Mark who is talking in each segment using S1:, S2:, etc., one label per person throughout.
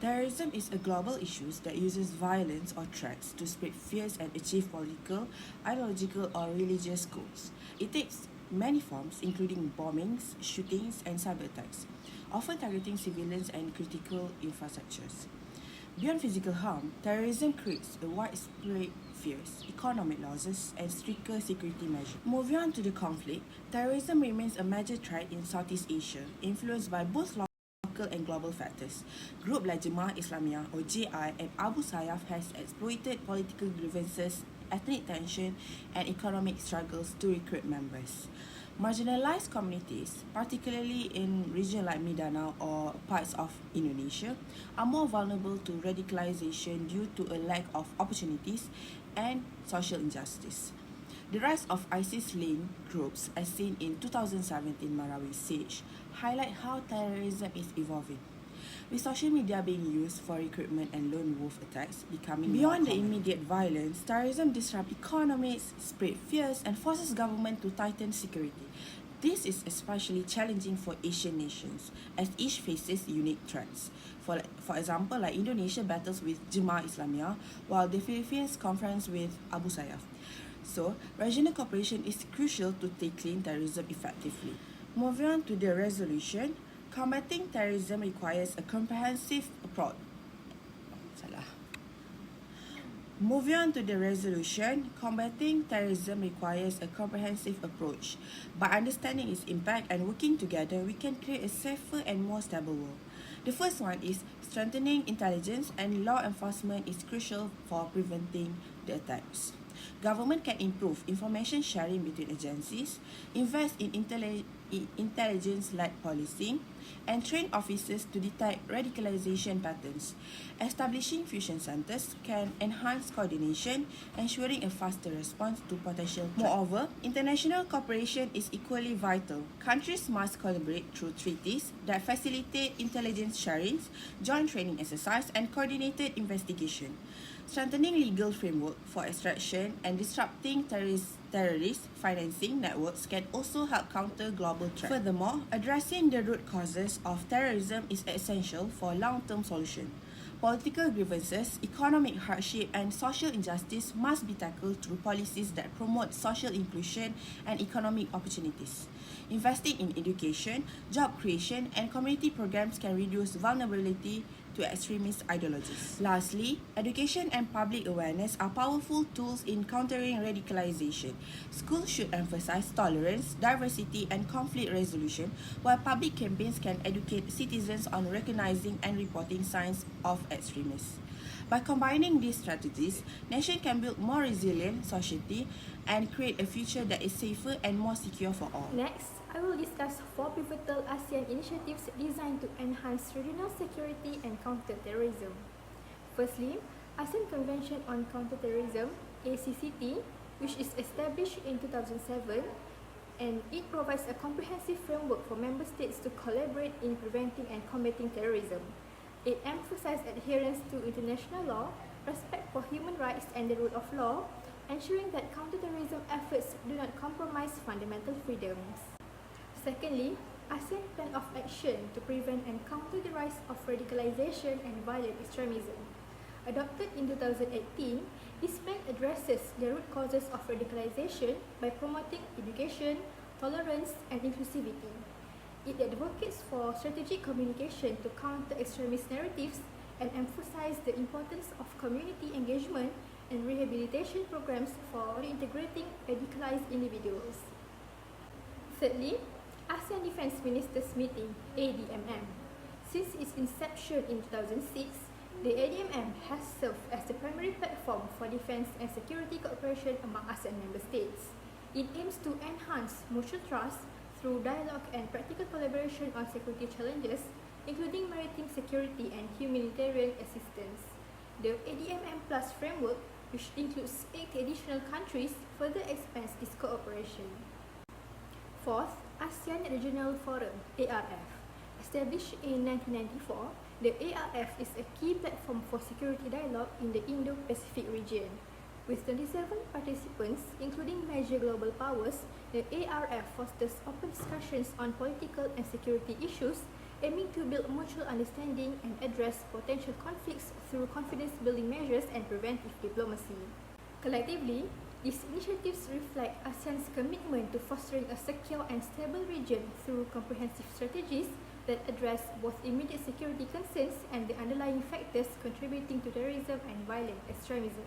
S1: Terrorism is a global issue that uses violence or threats to spread fears and achieve political, ideological, or religious goals. It takes many forms, including bombings, shootings, and cyber attacks, often targeting civilians and critical infrastructures. Beyond physical harm, terrorism creates a widespread fears, economic losses, and stricter security measures. Moving on to the conflict, terrorism remains a major threat in Southeast Asia, influenced by both local and global factors. Groups like Jemaah Islamiyah or JI and Abu Sayyaf has exploited political grievances, ethnic tension, and economic struggles to recruit members. Marginalized communities, particularly in regions like Mindanao or parts of Indonesia, are more vulnerable to radicalization due to a lack of opportunities and social injustice. The rise of ISIS-linked groups, as seen in 2017 Marawi siege, highlight how terrorism is evolving, with social media being used for recruitment and lone wolf attacks becoming beyond the immediate violence. Terrorism disrupts economies, spreads fears, and forces government to tighten security. This is especially challenging for Asian nations, as each faces unique threats. For example, like Indonesia battles with Jemaah Islamiyah, while the Philippines confronts with Abu Sayyaf. So, regional cooperation is crucial to tackling terrorism effectively. Moving on to the resolution, combating terrorism requires a comprehensive approach. Moving on to the resolution, combating terrorism requires a comprehensive approach. By understanding its impact and working together, we can create a safer and more stable world. The first one is strengthening intelligence and law enforcement is crucial for preventing the attacks. Government can improve information sharing between agencies, invest in intelligence-led policing, and train officers to detect radicalization patterns. Establishing fusion centers can enhance coordination, ensuring a faster response to potential threats. Moreover, international cooperation is equally vital. Countries must collaborate through treaties that facilitate intelligence sharing, joint training exercise, and coordinated investigation. Strengthening legal framework for extraction and disrupting terrorist financing networks can also help counter global threats. Furthermore, addressing the root causes of terrorism is essential for long-term solution. Political grievances, economic hardship, and social injustice must be tackled through policies that promote social inclusion and economic opportunities. Investing in education, job creation, and community programs can reduce vulnerability to extremist ideologies. Lastly, education and public awareness are powerful tools in countering radicalization. Schools should emphasize tolerance, diversity, and conflict resolution, while public campaigns can educate citizens on recognizing and reporting signs of extremism. By combining these strategies, nations can build more resilient society and create a future that is safer and more secure for all.
S2: Next, I will discuss 4 pivotal ASEAN initiatives designed to enhance regional security and counter terrorism. Firstly, ASEAN Convention on Counterterrorism, ACCT, which is established in 2007, and it provides a comprehensive framework for member states to collaborate in preventing and combating terrorism. It emphasizes adherence to international law, respect for human rights and the rule of law, ensuring that counterterrorism efforts do not compromise fundamental freedoms. Secondly, ASEAN Plan of Action to prevent and counter the rise of radicalization and violent extremism. Adopted in 2018, this plan addresses the root causes of radicalization by promoting education, tolerance, and inclusivity. It advocates for strategic communication to counter extremist narratives and emphasizes the importance of community engagement and rehabilitation programs for reintegrating radicalized individuals. Thirdly, ASEAN Defence Ministers Meeting, ADMM. Since its inception in 2006, the ADMM has served as the primary platform for defence and security cooperation among ASEAN member states. It aims to enhance mutual trust through dialogue and practical collaboration on security challenges, including maritime security and humanitarian assistance. The ADMM Plus framework, which includes 8 additional countries, further expands this cooperation. Fourth, ASEAN Regional Forum, ARF. Established in 1994, the ARF is a key platform for security dialogue in the Indo-Pacific region. With 27 participants, including major global powers, the ARF fosters open discussions on political and security issues, aiming to build mutual understanding and address potential conflicts through confidence-building measures and preventive diplomacy. Collectively, these initiatives reflect ASEAN's commitment to fostering a secure and stable region through comprehensive strategies that address both immediate security concerns and the underlying factors contributing to terrorism and violent extremism.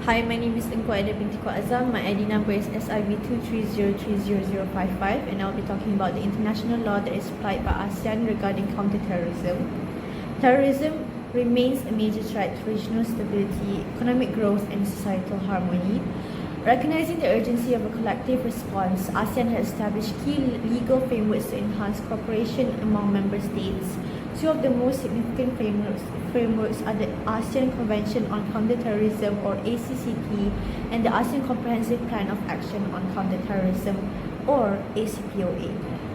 S3: Hi, my name is Engko Aida binti Ko Azam. My ID number is SIV 2303055, and I'll be talking about the international law that is applied by ASEAN regarding counterterrorism. Terrorism remains a major threat to regional stability, economic growth, and societal harmony. Recognizing the urgency of a collective response, ASEAN has established key legal frameworks to enhance cooperation among member states. Two of the most significant frameworks are the ASEAN Convention on Counterterrorism, or ACCT, and the ASEAN Comprehensive Plan of Action on Counterterrorism, or ACPOA.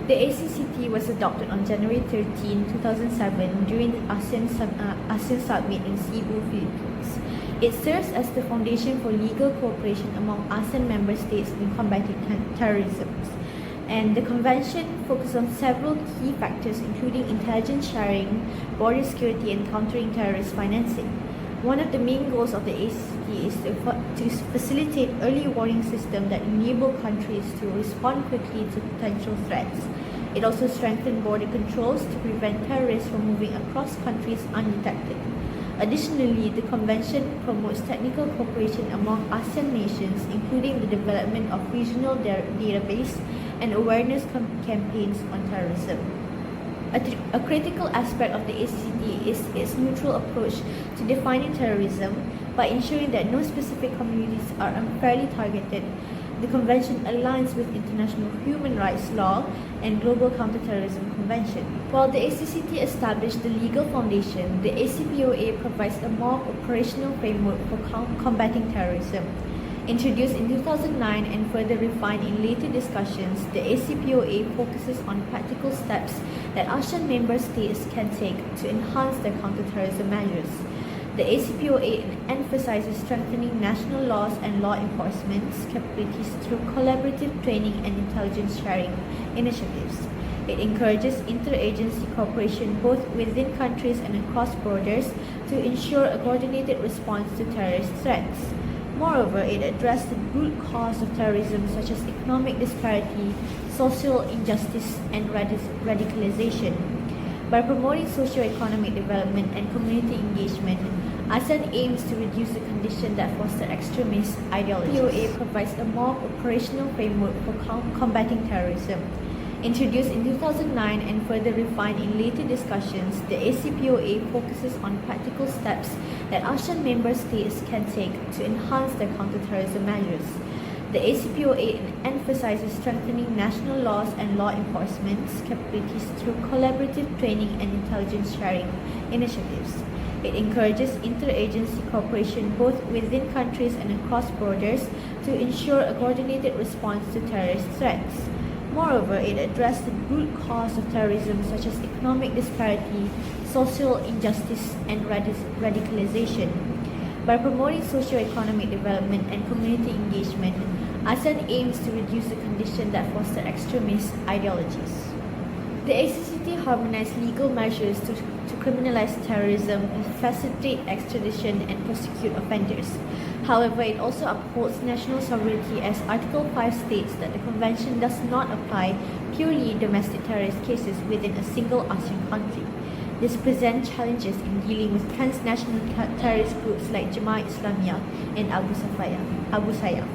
S3: The ACCT was adopted on January 13, 2007 during the ASEAN Summit in Cebu, Philippines. It serves as the foundation for legal cooperation among ASEAN member states in combating terrorism. And the convention focuses on several key factors, including intelligence sharing, border security, and countering terrorist financing. One of the main goals of the ACCT is to facilitate early warning system that enable countries to respond quickly to potential threats. It also strengthens border controls to prevent terrorists from moving across countries undetected. Additionally, the convention promotes technical cooperation among ASEAN nations, including the development of regional database and awareness campaigns on terrorism. A critical aspect of the ACCT is its neutral approach to defining terrorism by ensuring that no specific communities are unfairly targeted. The convention aligns with international human rights law and Global Counterterrorism Convention. While the ACCT established the legal foundation, the ACPOA provides a more operational framework for combating terrorism. Introduced in 2009 and further refined in later discussions, the ACPOA focuses on practical steps that ASEAN member states can take to enhance their counterterrorism measures. The ACPOA emphasizes strengthening national laws and law enforcement capabilities through collaborative training and intelligence sharing initiatives. It encourages interagency cooperation both within countries and across borders to ensure a coordinated response to terrorist threats. Moreover, it addressed the root cause of terrorism, such as economic disparity, social injustice, and radicalization. By promoting socio-economic development and community engagement, ASEAN aims to reduce the conditions that foster extremist ideologies. The ACPOA provides a more operational framework for combating terrorism. Introduced in 2009 and further refined in later discussions, the ACPOA focuses on practical steps that ASEAN member states can take to enhance their counterterrorism measures. The ACPOA emphasizes strengthening national laws and law enforcement capabilities through collaborative training and intelligence sharing initiatives. It encourages interagency cooperation both within countries and across borders to ensure a coordinated response to terrorist threats. Moreover, it addressed the root cause of terrorism, such as economic disparity, social injustice, and radicalization. By promoting socio-economic development and community engagement, ASEAN aims to reduce the conditions that foster extremist ideologies. The ACCT harmonized legal measures to criminalize terrorism, facilitate extradition, and prosecute offenders. However, it also upholds national sovereignty, as Article 5 states that the Convention does not apply purely domestic terrorist cases within a single ASEAN country. This presents challenges in dealing with transnational terrorist groups like Jemaah Islamiyah and Abu Sayyaf.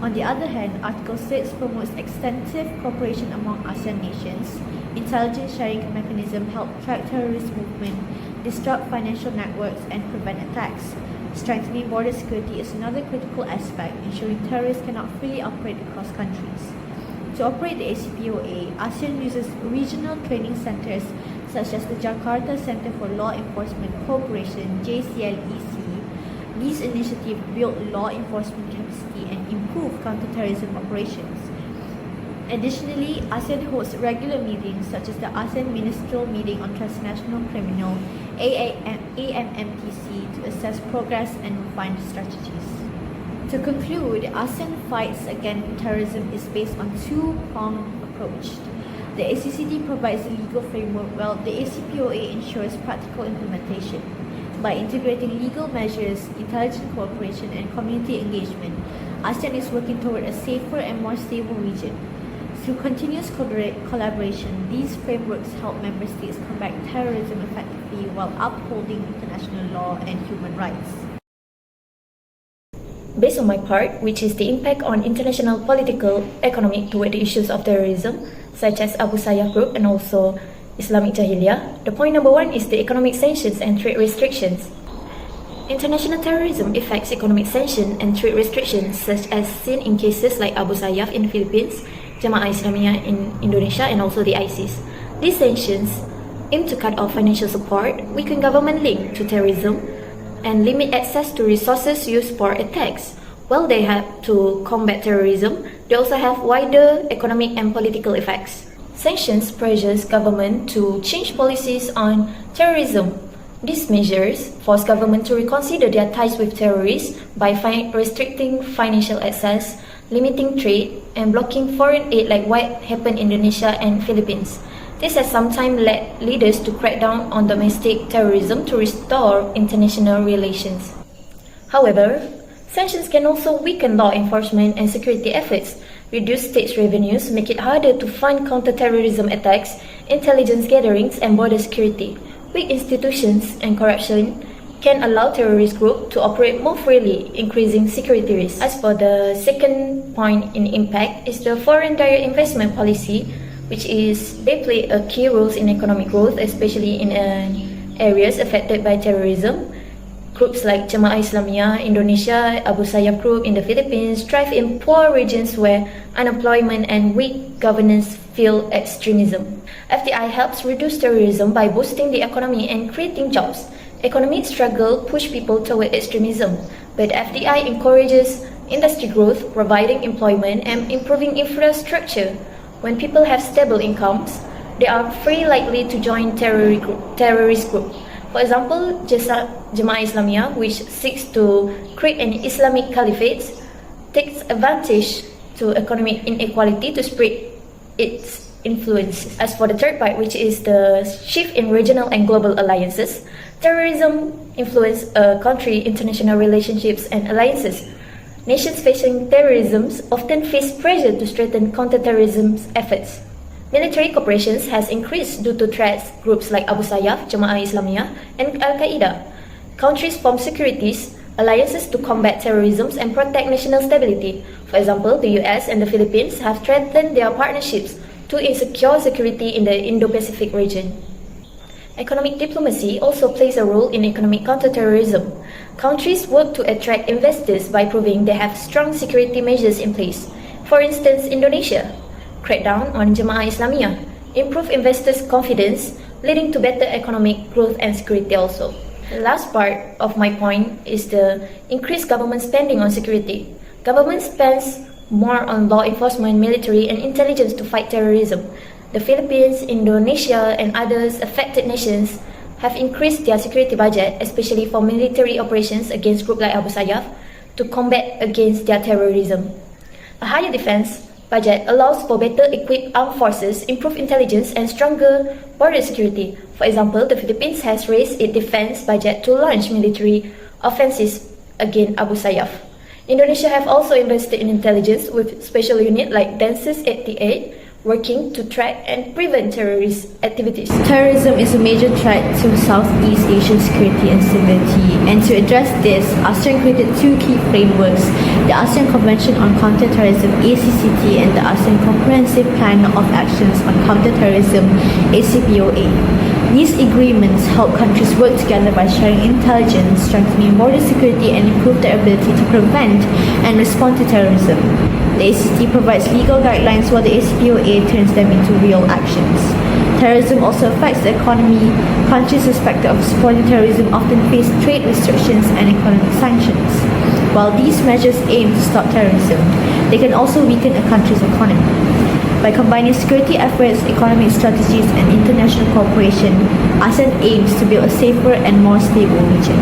S3: On the other hand, Article 6 promotes extensive cooperation among ASEAN nations. Intelligence sharing mechanisms help track terrorist movement, disrupt financial networks, and prevent attacks. Strengthening border security is another critical aspect, ensuring terrorists cannot freely operate across countries. To operate the ACPOA, ASEAN uses regional training centers such as the Jakarta Center for Law Enforcement Cooperation, JCLEC. These initiatives build law enforcement capacity and improve counterterrorism operations. Additionally, ASEAN hosts regular meetings such as the ASEAN Ministerial Meeting on Transnational Criminal AMMTC to assess progress and refine strategies. To conclude, ASEAN fights against terrorism is based on two-pronged approach. The ACCT provides the legal framework while the ACPOA ensures practical implementation. By integrating legal measures, intelligent cooperation, and community engagement, ASEAN is working toward a safer and more stable region. Through continuous collaboration, these frameworks help member states combat terrorism effectively while upholding international law and human rights.
S4: Based on my part, which is the impact on international political, economic toward the issues of terrorism, such as Abu Sayyaf group and also Islamic Jahiliyyah, the point number 1 is the economic sanctions and trade restrictions. International terrorism affects economic sanctions and trade restrictions, such as seen in cases like Abu Sayyaf in the Philippines, Jamaah Islamiyah in Indonesia, and also the ISIS. These sanctions aim to cut off financial support, weaken government link to terrorism, and limit access to resources used for attacks. While they help to combat terrorism, they also have wider economic and political effects. Sanctions pressures government to change policies on terrorism. These measures force government to reconsider their ties with terrorists by restricting financial access, limiting trade, and blocking foreign aid like what happened in Indonesia and Philippines. This has sometimes led leaders to crack down on domestic terrorism to restore international relations. However, sanctions can also weaken law enforcement and security efforts, reduce state revenues, make it harder to fund counter-terrorism attacks, intelligence gatherings, and border security. Weak institutions and corruption can allow terrorist groups to operate more freely, increasing security risks. As for the second point in impact is the foreign direct investment policy, which is they play a key role in economic growth, especially in areas affected by terrorism. Groups like Jamaah Islamiyah, Indonesia, Abu Sayyaf group in the Philippines thrive in poor regions where unemployment and weak governance fuel extremism. FDI helps reduce terrorism by boosting the economy and creating jobs. Economic struggle push people toward extremism, but FDI encourages industry growth, providing employment and improving infrastructure. When people have stable incomes, they are very likely to join terrorist group. For example, Jamaah Islamiyah, which seeks to create an Islamic caliphate, takes advantage to economic inequality to spread its influence. As for the third part, which is the shift in regional and global alliances, terrorism influence a country, international relationships and alliances. Nations facing terrorism often face pressure to strengthen counter-terrorism efforts. Military cooperation has increased due to threats groups like Abu Sayyaf, Jamaah Islamiyah, and Al-Qaeda. Countries form securities alliances to combat terrorism and protect national stability. For example, the US and the Philippines have strengthened their partnerships to ensure security in the Indo-Pacific region. Economic diplomacy also plays a role in economic counterterrorism. Countries work to attract investors by proving they have strong security measures in place. For instance, Indonesia cracked down on Jamaah Islamiyah, improve investors' confidence, leading to better economic growth and security also. The last part of my point is the increased government spending on security. Government spends more on law enforcement, military, and intelligence to fight terrorism. The Philippines, Indonesia, and others affected nations have increased their security budget, especially for military operations against groups like Abu Sayyaf, to combat against their terrorism. A higher defense budget allows for better equipped armed forces, improved intelligence, and stronger border security. For example, the Philippines has raised its defense budget to launch military offensives against Abu Sayyaf. Indonesia have also invested in intelligence with special unit like Densus 88, working to track and prevent terrorist activities.
S3: Terrorism is a major threat to Southeast Asian security and stability, and to address this, ASEAN created two key frameworks: the ASEAN Convention on Counterterrorism (ACCT) and the ASEAN Comprehensive Plan of Actions on Counterterrorism (ACPOA). These agreements help countries work together by sharing intelligence, strengthening border security, and improve their ability to prevent and respond to terrorism. The ACT provides legal guidelines while the ACPOA turns them into real actions. Terrorism also affects the economy. Countries suspected of supporting terrorism often face trade restrictions and economic sanctions. While these measures aim to stop terrorism, they can also weaken a country's economy. By combining security efforts, economic strategies, and international cooperation, ASEAN aims to build a safer and more stable region.